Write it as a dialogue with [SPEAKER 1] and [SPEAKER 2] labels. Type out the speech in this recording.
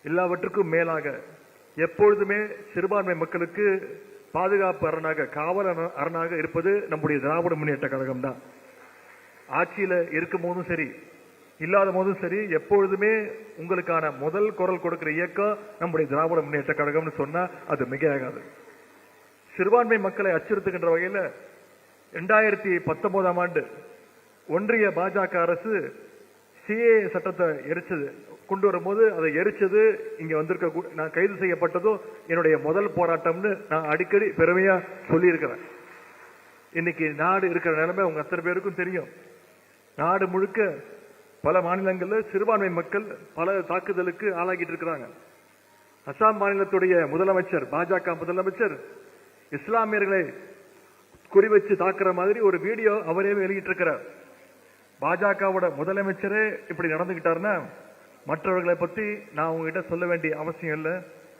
[SPEAKER 1] எல்லாவற்றுக்கும் மேலாக எப்பொழுதுமே சிறுபான்மை மக்களுக்கு பாதுகாப்பு அரணாக, காவல் அரணாக இருப்பது நம்முடைய திராவிட முன்னேற்ற கழகம் தான். ஆட்சியில இருக்கும் போதும் சரி, இல்லாத போதும் சரி, எப்பொழுதுமே உங்களுக்கான முதல் குரல் கொடுக்கிற இயக்கம் நம்முடைய திராவிட முன்னேற்ற கழகம்னு சொன்னா அது மிகையாகாது. சிறுபான்மை மக்களை அச்சுறுத்துகின்ற வகையில் 2019ஆம் ஆண்டு ஒன்றிய பாஜக அரசு சிஏ சட்டத்தை கொண்டு வரும்போது அதை எரிச்சது இங்க வந்திருக்க, நான் கைது செய்யப்பட்டதும் என்னுடைய முதல் போராட்டம்னு நான் அடிக்கடி பெருமையா சொல்லி இருக்கிறேன். இன்னைக்கு நாடு இருக்கிற நிலைமை உங்க அத்தனை பேருக்கும் தெரியும். நாடு முழுக்க பல மாநிலங்களில் சிறுபான்மை மக்கள் பல தாக்குதலுக்கு ஆளாகிட்டு இருக்கிறாங்க. அசாம் மாநிலத்துடைய முதலமைச்சர், பாஜக முதலமைச்சர், இஸ்லாமியர்களை குறிவச்சு தாக்குற மாதிரி ஒரு வீடியோ அவரே வெளியிட்டிருக்கிறார். பாஜகவோட முதலமைச்சரே இப்படி நடந்துகிட்டாருன்னா மற்றவர்களை பத்தி நான் உங்ககிட்ட சொல்ல வேண்டிய அவசியம் இல்லை.